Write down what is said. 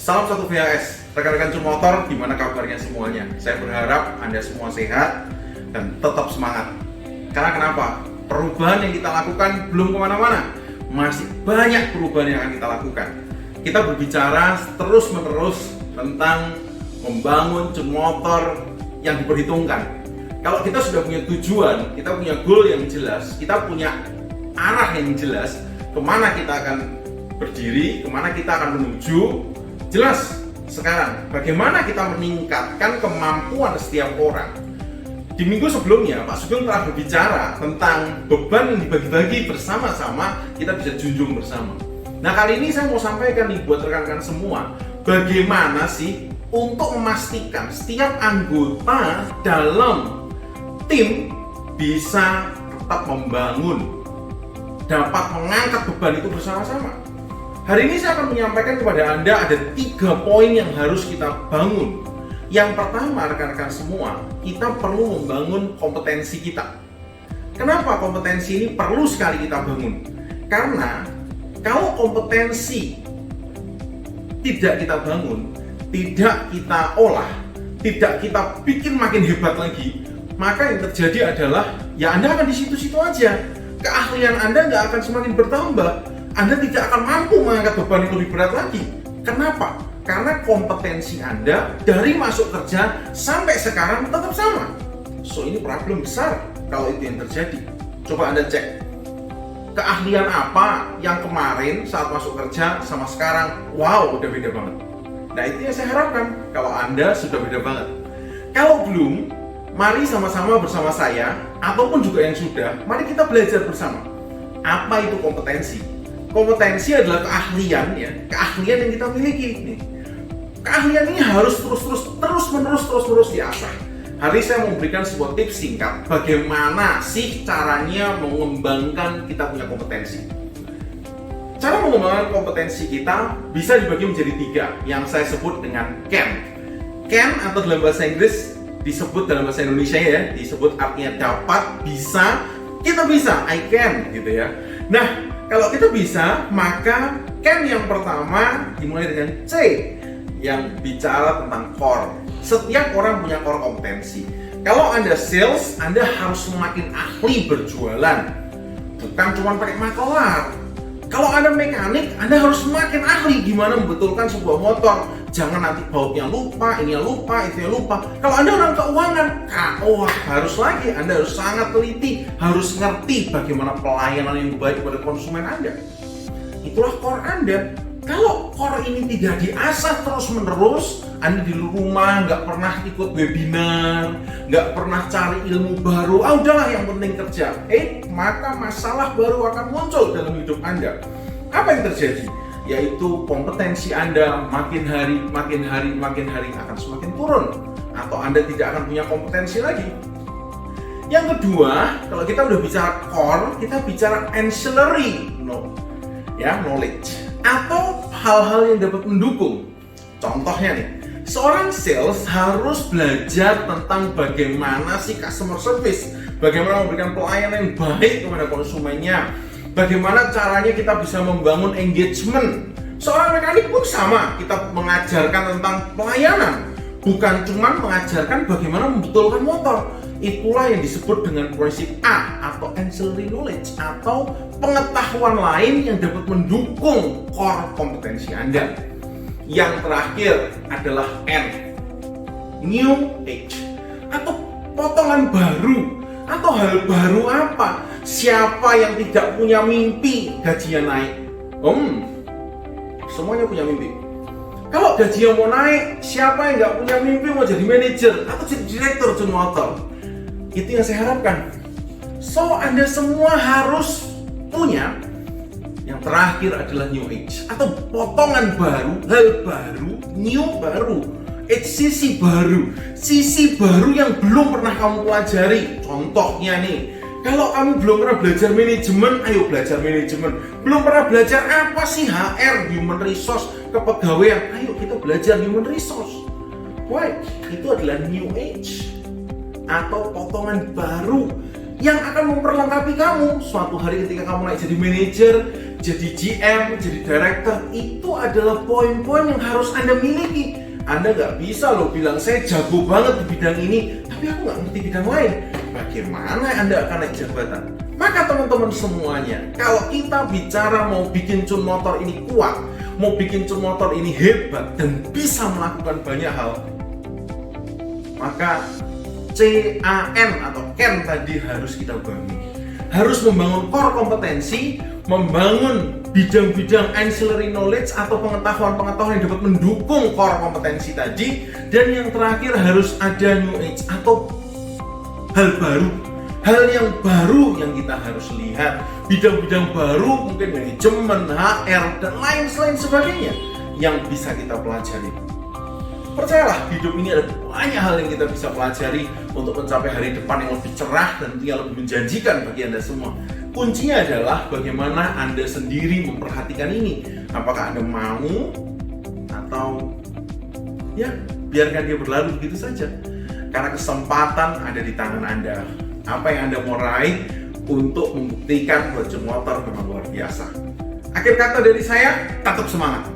Salam satu VHS, rekan-rekan motor, gimana kabarnya semuanya? Saya berharap Anda semua sehat dan tetap semangat. Karena kenapa? Perubahan yang kita lakukan belum kemana-mana. Masih banyak perubahan yang akan kita lakukan. Kita berbicara terus-menerus tentang membangun motor yang diperhitungkan. Kalau kita sudah punya tujuan, kita punya goal yang jelas, kita punya arah yang jelas, kemana kita akan berdiri, kemana kita akan menuju, jelas. Sekarang, bagaimana kita meningkatkan kemampuan setiap orang? Di minggu sebelumnya, Pak Sugeng telah berbicara tentang beban yang dibagi-bagi bersama-sama, kita bisa junjung bersama. Nah, kali ini saya mau sampaikan nih buat rekan-rekan semua, bagaimana sih untuk memastikan setiap anggota dalam tim bisa tetap membangun, dapat mengangkat beban itu bersama-sama. Hari ini saya akan menyampaikan kepada Anda ada 3 poin yang harus kita bangun. Yang pertama, rekan-rekan semua, kita perlu membangun kompetensi kita. Kenapa kompetensi ini perlu sekali kita bangun? Karena kalau kompetensi tidak kita bangun, tidak kita olah, tidak kita bikin makin hebat lagi, maka yang terjadi adalah ya Anda akan di situ-situ aja. Keahlian Anda nggak akan semakin bertambah. Anda tidak akan mampu mengangkat beban yang lebih berat lagi. Kenapa? Karena kompetensi Anda dari masuk kerja sampai sekarang tetap sama. So ini problem besar kalau itu yang terjadi. Coba Anda cek. Keahlian apa yang kemarin saat masuk kerja sama sekarang, wow, udah beda banget. Nah itu yang saya harapkan kalau Anda sudah beda banget. Kalau belum, mari sama-sama bersama saya, ataupun juga yang sudah, mari kita belajar bersama. Apa itu kompetensi? Kompetensi adalah keahlian ya, keahlian yang kita miliki nih. Keahlian ini harus terus-menerus diasah. Hari ini saya memberikan sebuah tips singkat bagaimana sih caranya mengembangkan kita punya kompetensi. Cara mengembangkan kompetensi kita bisa dibagi menjadi 3 yang saya sebut dengan CAN. CAN atau dalam bahasa Inggris disebut dalam bahasa Indonesia ya, disebut artinya dapat, bisa, kita bisa, I can gitu ya. Nah, kalau kita bisa, maka CAN yang pertama dimulai dengan C yang bicara tentang core. Setiap orang punya core kompetensi. Kalau Anda sales, Anda harus semakin ahli berjualan, bukan cuma pakai makelar. Kalau Anda mekanik, Anda harus semakin ahli gimana membetulkan sebuah motor. Jangan nanti bautnya lupa, ininya lupa, itunya lupa. Kalau Anda orang keuangan, harus lagi, Anda harus sangat teliti, harus ngerti bagaimana pelayanan yang baik kepada konsumen Anda. Itulah core Anda. Kalau core ini tidak diasah terus-menerus, Anda di rumah nggak pernah ikut webinar, nggak pernah cari ilmu baru, udahlah yang penting kerja. Maka masalah baru akan muncul dalam hidup Anda. Apa yang terjadi? Yaitu kompetensi Anda makin hari akan semakin turun, atau Anda tidak akan punya kompetensi lagi. Yang kedua, kalau kita udah bicara core, kita bicara ancillary knowledge atau hal-hal yang dapat mendukung. Contohnya nih, seorang sales harus belajar tentang bagaimana sih customer service, bagaimana memberikan pelayanan yang baik kepada konsumennya, bagaimana caranya kita bisa membangun engagement. Seorang mekanik pun sama, kita mengajarkan tentang pelayanan, bukan cuma mengajarkan bagaimana membetulkan motor. Itulah yang disebut dengan prinsip A atau ancillary knowledge, atau pengetahuan lain yang dapat mendukung core kompetensi Anda. Yang terakhir adalah N, new age, atau potongan baru, atau hal baru apa? Siapa yang tidak punya mimpi gajinya naik? Semuanya punya mimpi. Kalau gajinya mau naik, siapa yang nggak punya mimpi mau jadi manajer atau jadi direktur motor? Itu yang saya harapkan. So, Anda semua harus punya. Yang terakhir adalah new age, atau potongan baru, hal baru, new baru, sisi baru yang belum pernah kamu pelajari. Contohnya nih, kalau kamu belum pernah belajar manajemen, ayo belajar manajemen. Belum pernah belajar apa sih HR, human resource, kepegawaian, ayo kita belajar human resource. Why? Itu adalah new age atau potongan baru yang akan memperlengkapi kamu suatu hari ketika kamu naik jadi manajer, jadi GM, jadi director. Itu adalah poin-poin yang harus Anda miliki. Anda nggak bisa loh bilang saya jago banget di bidang ini, tapi aku nggak ngerti bidang lain. Bagaimana Anda akan naik jabatan? Maka teman-teman semuanya, kalau kita bicara mau bikin Cun Motor ini kuat, mau bikin Cun Motor ini hebat dan bisa melakukan banyak hal, maka CAN atau CAN tadi harus kita bangun. Harus membangun core kompetensi, membangun bidang-bidang ancillary knowledge atau pengetahuan-pengetahuan yang dapat mendukung core kompetensi tadi. Dan yang terakhir harus ada new age atau hal baru. Hal yang baru yang kita harus lihat, bidang-bidang baru mungkin manajemen, HR, dan lain sebagainya yang bisa kita pelajari. Percayalah, hidup ini ada banyak hal yang kita bisa pelajari untuk mencapai hari depan yang lebih cerah dan yang lebih menjanjikan bagi Anda semua. Kuncinya adalah bagaimana Anda sendiri memperhatikan ini. Apakah Anda mau atau ya biarkan dia berlalu begitu saja. Karena kesempatan ada di tangan Anda. Apa yang Anda mau raih untuk membuktikan bahwa Cun Motor memang luar biasa. Akhir kata dari saya, tetap semangat.